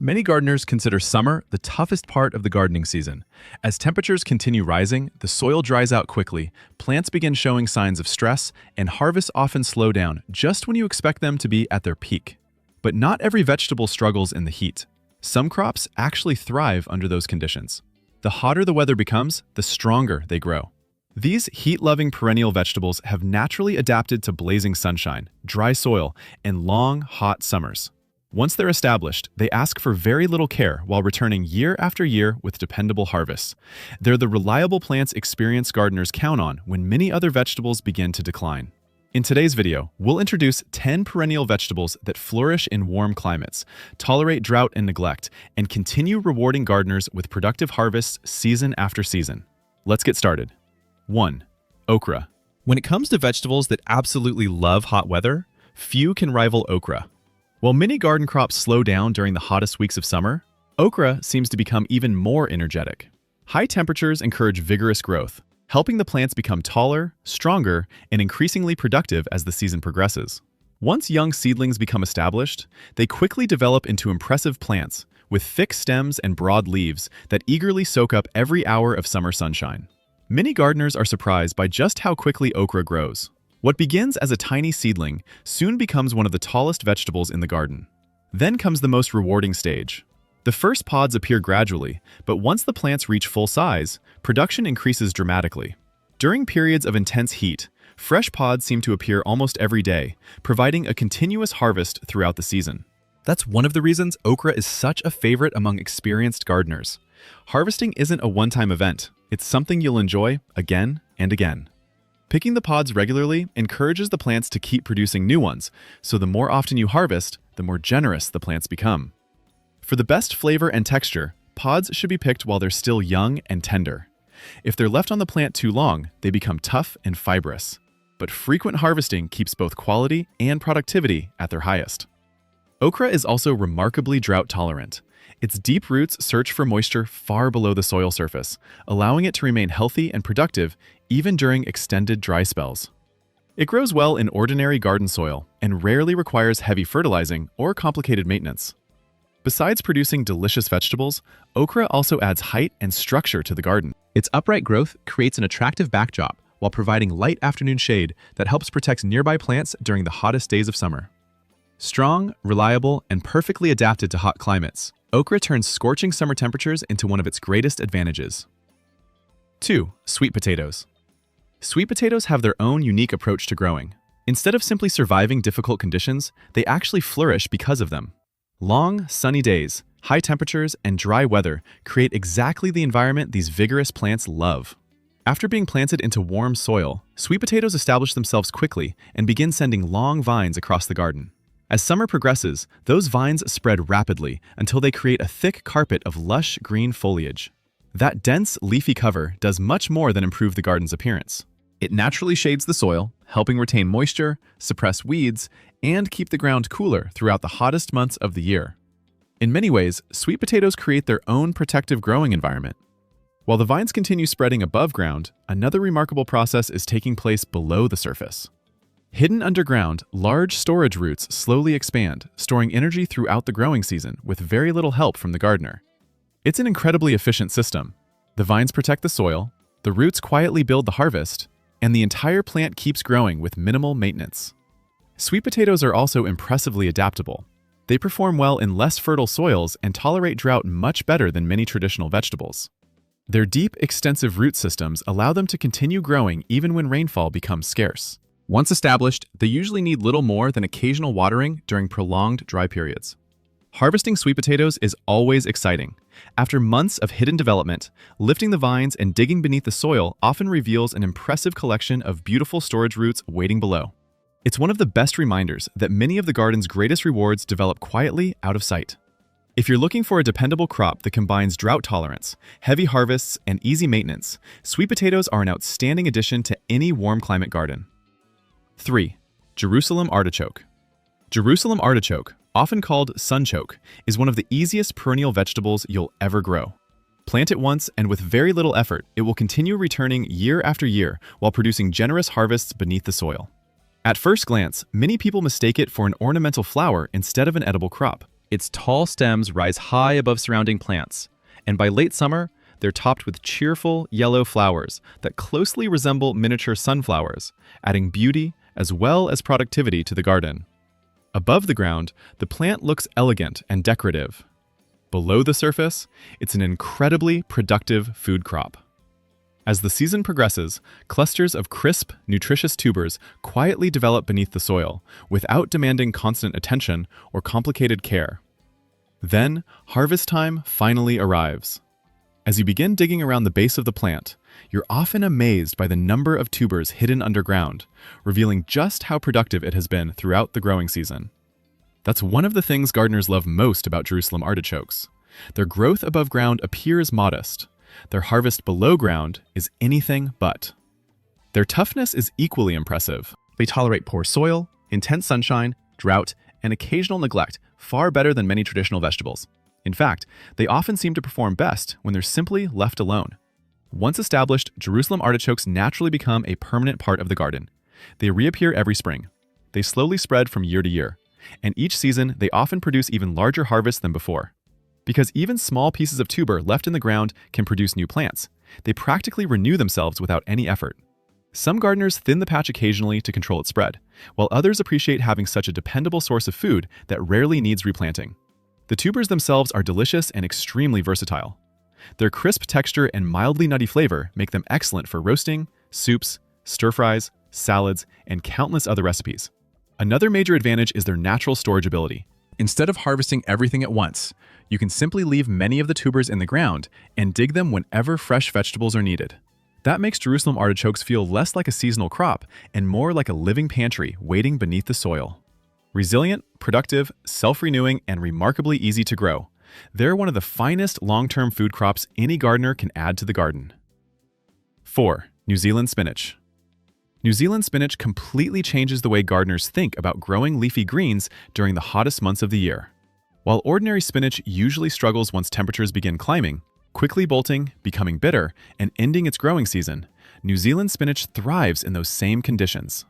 Many gardeners consider summer the toughest part of the gardening season. As temperatures continue rising, the soil dries out quickly, plants begin showing signs of stress, and harvests often slow down just when you expect them to be at their peak. But not every vegetable struggles in the heat. Some crops actually thrive under those conditions. The hotter the weather becomes, the stronger they grow. These heat-loving perennial vegetables have naturally adapted to blazing sunshine, dry soil, and long, hot summers. Once they're established, they ask for very little care while returning year after year with dependable harvests. They're the reliable plants experienced gardeners count on when many other vegetables begin to decline. In today's video, we'll introduce 10 perennial vegetables that flourish in warm climates, tolerate drought and neglect, and continue rewarding gardeners with productive harvests season after season. Let's get started. 1. Okra. When it comes to vegetables that absolutely love hot weather, few can rival okra. While many garden crops slow down during the hottest weeks of summer, okra seems to become even more energetic. High temperatures encourage vigorous growth, helping the plants become taller, stronger, and increasingly productive as the season progresses. Once young seedlings become established, they quickly develop into impressive plants with thick stems and broad leaves that eagerly soak up every hour of summer sunshine. Many gardeners are surprised by just how quickly okra grows. What begins as a tiny seedling soon becomes one of the tallest vegetables in the garden. Then comes the most rewarding stage. The first pods appear gradually, but once the plants reach full size, production increases dramatically. During periods of intense heat, fresh pods seem to appear almost every day, providing a continuous harvest throughout the season. That's one of the reasons okra is such a favorite among experienced gardeners. Harvesting isn't a one-time event. It's something you'll enjoy again and again. Picking the pods regularly encourages the plants to keep producing new ones, so the more often you harvest, the more generous the plants become. For the best flavor and texture, pods should be picked while they're still young and tender. If they're left on the plant too long, they become tough and fibrous. But frequent harvesting keeps both quality and productivity at their highest. Okra is also remarkably drought tolerant. Its deep roots search for moisture far below the soil surface, allowing it to remain healthy and productive even during extended dry spells. It grows well in ordinary garden soil and rarely requires heavy fertilizing or complicated maintenance. Besides producing delicious vegetables, okra also adds height and structure to the garden. Its upright growth creates an attractive backdrop while providing light afternoon shade that helps protect nearby plants during the hottest days of summer. Strong, reliable, and perfectly adapted to hot climates, okra turns scorching summer temperatures into one of its greatest advantages. 2. Sweet potatoes. Sweet potatoes have their own unique approach to growing. Instead of simply surviving difficult conditions, they actually flourish because of them. Long, sunny days, high temperatures, and dry weather create exactly the environment these vigorous plants love. After being planted into warm soil, sweet potatoes establish themselves quickly and begin sending long vines across the garden. As summer progresses, those vines spread rapidly until they create a thick carpet of lush green foliage. That dense, leafy cover does much more than improve the garden's appearance. It naturally shades the soil, helping retain moisture, suppress weeds, and keep the ground cooler throughout the hottest months of the year. In many ways, sweet potatoes create their own protective growing environment. While the vines continue spreading above ground, another remarkable process is taking place below the surface. Hidden underground, large storage roots slowly expand, storing energy throughout the growing season with very little help from the gardener. It's an incredibly efficient system. The vines protect the soil, the roots quietly build the harvest, and the entire plant keeps growing with minimal maintenance. Sweet potatoes are also impressively adaptable. They perform well in less fertile soils and tolerate drought much better than many traditional vegetables. Their deep, extensive root systems allow them to continue growing even when rainfall becomes scarce. Once established, they usually need little more than occasional watering during prolonged dry periods. Harvesting sweet potatoes is always exciting. After months of hidden development, lifting the vines and digging beneath the soil often reveals an impressive collection of beautiful storage roots waiting below. It's one of the best reminders that many of the garden's greatest rewards develop quietly out of sight. If you're looking for a dependable crop that combines drought tolerance, heavy harvests, and easy maintenance, sweet potatoes are an outstanding addition to any warm climate garden. 3. Jerusalem artichoke. Jerusalem artichoke, often called sunchoke, is one of the easiest perennial vegetables you'll ever grow. Plant it once, and with very little effort, it will continue returning year after year while producing generous harvests beneath the soil. At first glance, many people mistake it for an ornamental flower instead of an edible crop. Its tall stems rise high above surrounding plants, and by late summer, they're topped with cheerful yellow flowers that closely resemble miniature sunflowers, adding beauty as well as productivity to the garden. Above the ground, the plant looks elegant and decorative. Below the surface, it's an incredibly productive food crop. As the season progresses, clusters of crisp, nutritious tubers quietly develop beneath the soil, without demanding constant attention or complicated care. Then, harvest time finally arrives. As you begin digging around the base of the plant, you're often amazed by the number of tubers hidden underground, revealing just how productive it has been throughout the growing season. That's one of the things gardeners love most about Jerusalem artichokes. Their growth above ground appears modest. Their harvest below ground is anything but. Their toughness is equally impressive. They tolerate poor soil, intense sunshine, drought, and occasional neglect far better than many traditional vegetables. In fact, they often seem to perform best when they're simply left alone. Once established, Jerusalem artichokes naturally become a permanent part of the garden. They reappear every spring. They slowly spread from year to year, and each season they often produce even larger harvests than before. Because even small pieces of tuber left in the ground can produce new plants, they practically renew themselves without any effort. Some gardeners thin the patch occasionally to control its spread, while others appreciate having such a dependable source of food that rarely needs replanting. The tubers themselves are delicious and extremely versatile. Their crisp texture and mildly nutty flavor make them excellent for roasting, soups, stir-fries, salads, and countless other recipes. Another major advantage is their natural storage ability. Instead of harvesting everything at once, you can simply leave many of the tubers in the ground and dig them whenever fresh vegetables are needed. That makes Jerusalem artichokes feel less like a seasonal crop and more like a living pantry waiting beneath the soil. Resilient, productive, self-renewing, and remarkably easy to grow, they're one of the finest long-term food crops any gardener can add to the garden. 4. New Zealand spinach. New Zealand spinach completely changes the way gardeners think about growing leafy greens during the hottest months of the year. While ordinary spinach usually struggles once temperatures begin climbing, quickly bolting, becoming bitter, and ending its growing season, New Zealand spinach thrives in those same conditions.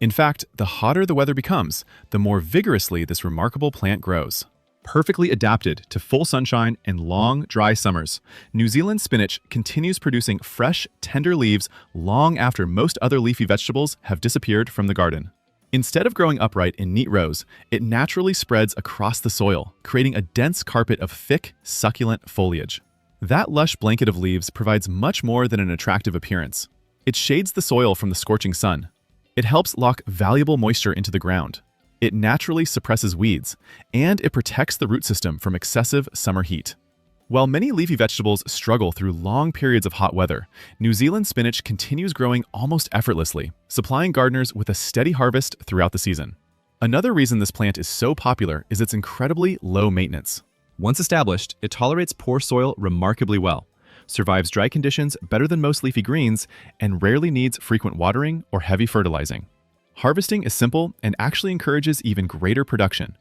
In fact, the hotter the weather becomes, the more vigorously this remarkable plant grows. Perfectly adapted to full sunshine and long, dry summers, New Zealand spinach continues producing fresh, tender leaves long after most other leafy vegetables have disappeared from the garden. Instead of growing upright in neat rows, it naturally spreads across the soil, creating a dense carpet of thick, succulent foliage. That lush blanket of leaves provides much more than an attractive appearance. It shades the soil from the scorching sun. It helps lock valuable moisture into the ground. It naturally suppresses weeds, and it protects the root system from excessive summer heat. While many leafy vegetables struggle through long periods of hot weather, New Zealand spinach continues growing almost effortlessly, supplying gardeners with a steady harvest throughout the season. Another reason this plant is so popular is its incredibly low maintenance. Once established, it tolerates poor soil remarkably well, survives dry conditions better than most leafy greens, and rarely needs frequent watering or heavy fertilizing. Harvesting is simple and actually encourages even greater production.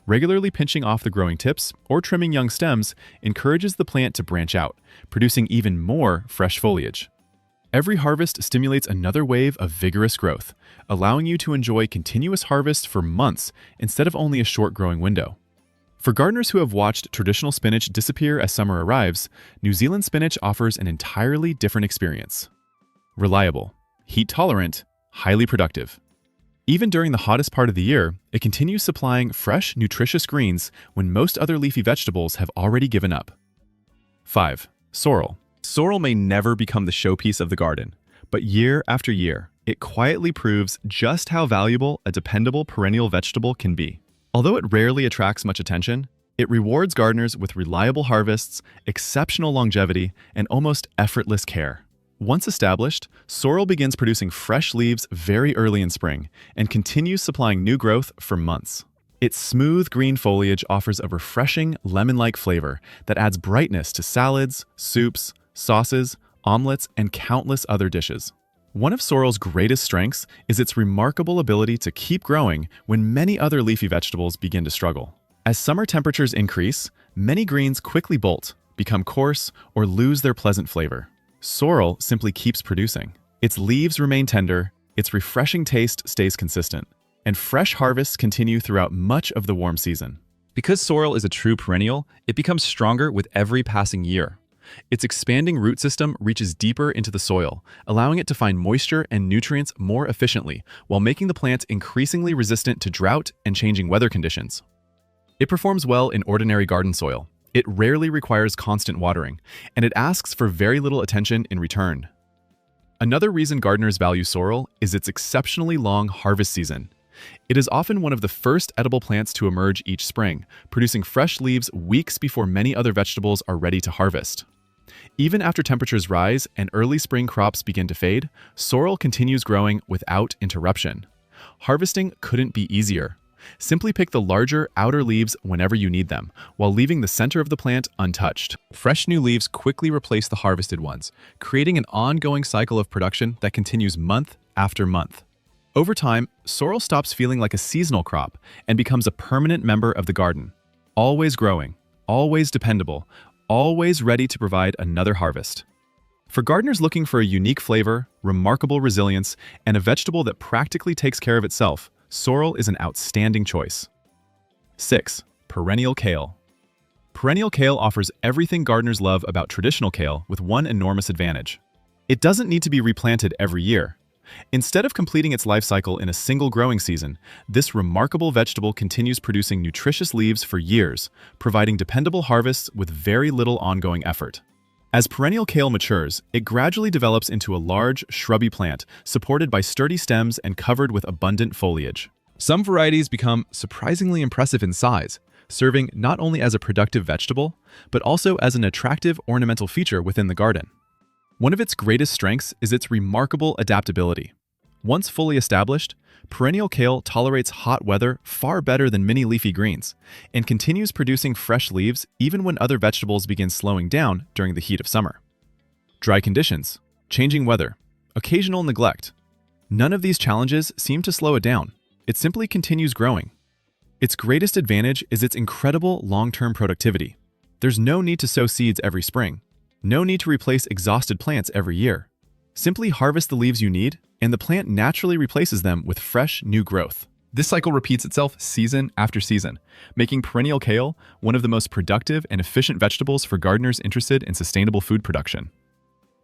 Regularly pinching off the growing tips or trimming young stems encourages the plant to branch out, producing even more fresh foliage. Every harvest stimulates another wave of vigorous growth, allowing you to enjoy continuous harvests for months instead of only a short growing window. For gardeners who have watched traditional spinach disappear as summer arrives, New Zealand spinach offers an entirely different experience. Reliable, heat-tolerant, highly productive. Even during the hottest part of the year, it continues supplying fresh, nutritious greens when most other leafy vegetables have already given up. 5. Sorrel. Sorrel may never become the showpiece of the garden, but year after year, it quietly proves just how valuable a dependable perennial vegetable can be. Although it rarely attracts much attention, it rewards gardeners with reliable harvests, exceptional longevity, and almost effortless care. Once established, sorrel begins producing fresh leaves very early in spring and continues supplying new growth for months. Its smooth green foliage offers a refreshing lemon-like flavor that adds brightness to salads, soups, sauces, omelets, and countless other dishes. One of sorrel's greatest strengths is its remarkable ability to keep growing when many other leafy vegetables begin to struggle. As summer temperatures increase, many greens quickly bolt, become coarse, or lose their pleasant flavor. Sorrel simply keeps producing. Its leaves remain tender, its refreshing taste stays consistent, and fresh harvests continue throughout much of the warm season. Because sorrel is a true perennial, it becomes stronger with every passing year. Its expanding root system reaches deeper into the soil, allowing it to find moisture and nutrients more efficiently, while making the plant increasingly resistant to drought and changing weather conditions. It performs well in ordinary garden soil. It rarely requires constant watering, and it asks for very little attention in return. Another reason gardeners value sorrel is its exceptionally long harvest season. It is often one of the first edible plants to emerge each spring, producing fresh leaves weeks before many other vegetables are ready to harvest. Even after temperatures rise and early spring crops begin to fade, sorrel continues growing without interruption. Harvesting couldn't be easier. Simply pick the larger outer leaves whenever you need them, while leaving the center of the plant untouched. Fresh new leaves quickly replace the harvested ones, creating an ongoing cycle of production that continues month after month. Over time, sorrel stops feeling like a seasonal crop and becomes a permanent member of the garden. Always growing, always dependable, always ready to provide another harvest. For gardeners looking for a unique flavor, remarkable resilience, and a vegetable that practically takes care of itself, sorrel is an outstanding choice. 6. Perennial kale. Perennial kale offers everything gardeners love about traditional kale with one enormous advantage. It doesn't need to be replanted every year. Instead of completing its life cycle in a single growing season, this remarkable vegetable continues producing nutritious leaves for years, providing dependable harvests with very little ongoing effort. As perennial kale matures, it gradually develops into a large, shrubby plant, supported by sturdy stems and covered with abundant foliage. Some varieties become surprisingly impressive in size, serving not only as a productive vegetable, but also as an attractive ornamental feature within the garden. One of its greatest strengths is its remarkable adaptability. Once fully established, perennial kale tolerates hot weather far better than many leafy greens, and continues producing fresh leaves even when other vegetables begin slowing down during the heat of summer. Dry conditions, changing weather, occasional neglect. None of these challenges seem to slow it down. It simply continues growing. Its greatest advantage is its incredible long-term productivity. There's no need to sow seeds every spring. No need to replace exhausted plants every year. Simply harvest the leaves you need, and the plant naturally replaces them with fresh, new growth. This cycle repeats itself season after season, making perennial kale one of the most productive and efficient vegetables for gardeners interested in sustainable food production.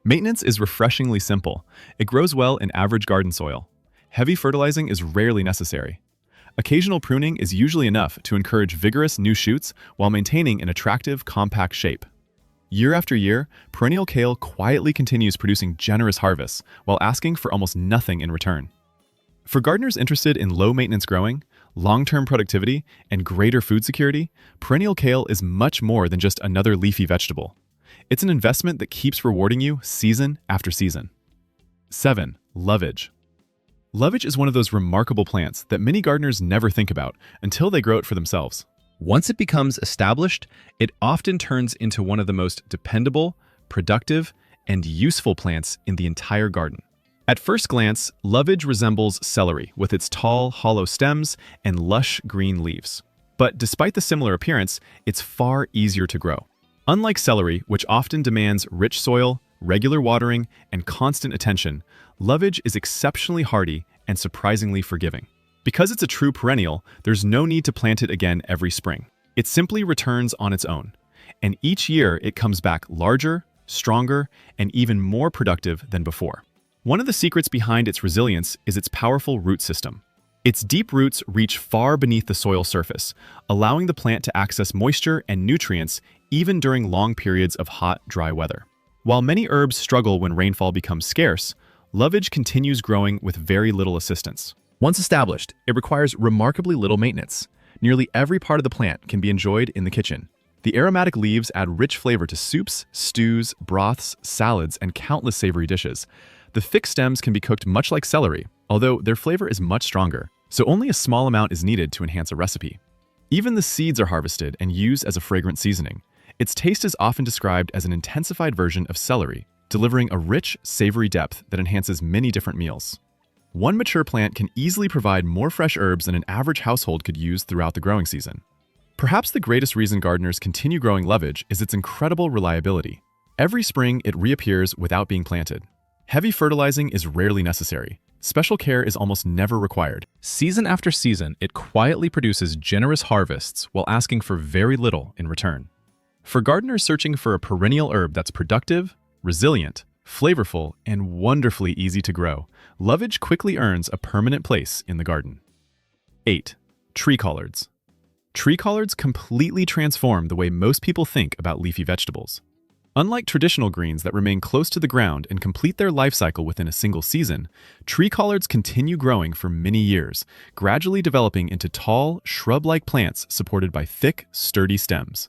Maintenance is refreshingly simple. It grows well in average garden soil. Heavy fertilizing is rarely necessary. Occasional pruning is usually enough to encourage vigorous new shoots while maintaining an attractive, compact shape. Year after year, perennial kale quietly continues producing generous harvests while asking for almost nothing in return. For gardeners interested in low-maintenance growing, long-term productivity, and greater food security, perennial kale is much more than just another leafy vegetable. It's an investment that keeps rewarding you season after season. 7. Lovage. Lovage is one of those remarkable plants that many gardeners never think about until they grow it for themselves. Once it becomes established, it often turns into one of the most dependable, productive, and useful plants in the entire garden. At first glance, lovage resembles celery with its tall, hollow stems and lush green leaves. But despite the similar appearance, it's far easier to grow. Unlike celery, which often demands rich soil, regular watering, and constant attention, lovage is exceptionally hardy and surprisingly forgiving. Because it's a true perennial, there's no need to plant it again every spring. It simply returns on its own, and each year it comes back larger, stronger, and even more productive than before. One of the secrets behind its resilience is its powerful root system. Its deep roots reach far beneath the soil surface, allowing the plant to access moisture and nutrients even during long periods of hot, dry weather. While many herbs struggle when rainfall becomes scarce, lovage continues growing with very little assistance. Once established, it requires remarkably little maintenance. Nearly every part of the plant can be enjoyed in the kitchen. The aromatic leaves add rich flavor to soups, stews, broths, salads, and countless savory dishes. The thick stems can be cooked much like celery, although their flavor is much stronger, so only a small amount is needed to enhance a recipe. Even the seeds are harvested and used as a fragrant seasoning. Its taste is often described as an intensified version of celery, delivering a rich, savory depth that enhances many different meals. One mature plant can easily provide more fresh herbs than an average household could use throughout the growing season. Perhaps the greatest reason gardeners continue growing lovage is its incredible reliability. Every spring, it reappears without being planted. Heavy fertilizing is rarely necessary. Special care is almost never required. Season after season, it quietly produces generous harvests while asking for very little in return. For gardeners searching for a perennial herb that's productive, resilient, flavorful, and wonderfully easy to grow, lovage quickly earns a permanent place in the garden. 8. Tree collards. Tree collards completely transform the way most people think about leafy vegetables. Unlike traditional greens that remain close to the ground and complete their life cycle within a single season, tree collards continue growing for many years, gradually developing into tall, shrub-like plants supported by thick, sturdy stems.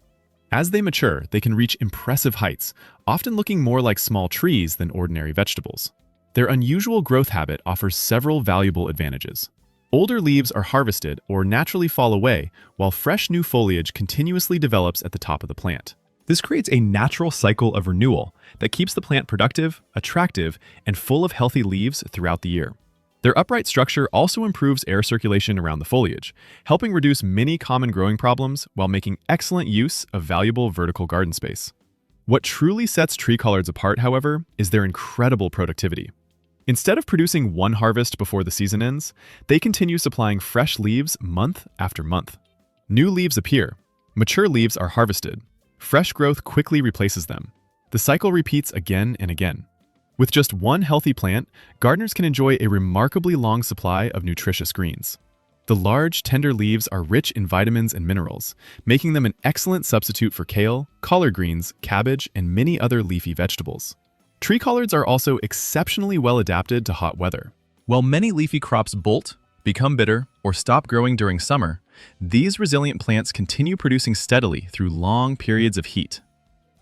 As they mature, they can reach impressive heights, often looking more like small trees than ordinary vegetables. Their unusual growth habit offers several valuable advantages. Older leaves are harvested or naturally fall away, while fresh new foliage continuously develops at the top of the plant. This creates a natural cycle of renewal that keeps the plant productive, attractive, and full of healthy leaves throughout the year. Their upright structure also improves air circulation around the foliage, helping reduce many common growing problems while making excellent use of valuable vertical garden space. What truly sets tree collards apart, however, is their incredible productivity. Instead of producing one harvest before the season ends, they continue supplying fresh leaves month after month. New leaves appear, mature leaves are harvested, fresh growth quickly replaces them. The cycle repeats again and again. With just one healthy plant, gardeners can enjoy a remarkably long supply of nutritious greens. The large, tender leaves are rich in vitamins and minerals, making them an excellent substitute for kale, collard greens, cabbage, and many other leafy vegetables. Tree collards are also exceptionally well adapted to hot weather. While many leafy crops bolt, become bitter, or stop growing during summer, these resilient plants continue producing steadily through long periods of heat.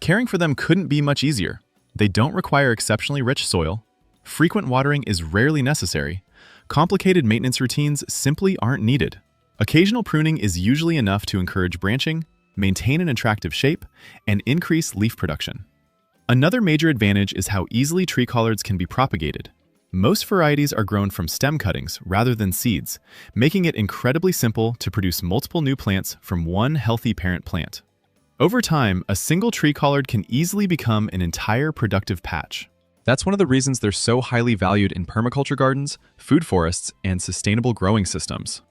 Caring for them couldn't be much easier. They don't require exceptionally rich soil, frequent watering is rarely necessary, complicated maintenance routines simply aren't needed. Occasional pruning is usually enough to encourage branching, maintain an attractive shape, and increase leaf production. Another major advantage is how easily tree collards can be propagated. Most varieties are grown from stem cuttings rather than seeds, making it incredibly simple to produce multiple new plants from one healthy parent plant. Over time, a single tree collard can easily become an entire productive patch. That's one of the reasons they're so highly valued in permaculture gardens, food forests, and sustainable growing systems.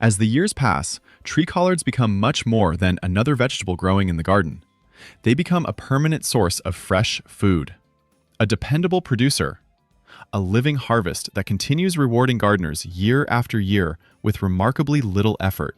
As the years pass, tree collards become much more than another vegetable growing in the garden. They become a permanent source of fresh food, a dependable producer, a living harvest that continues rewarding gardeners year after year with remarkably little effort.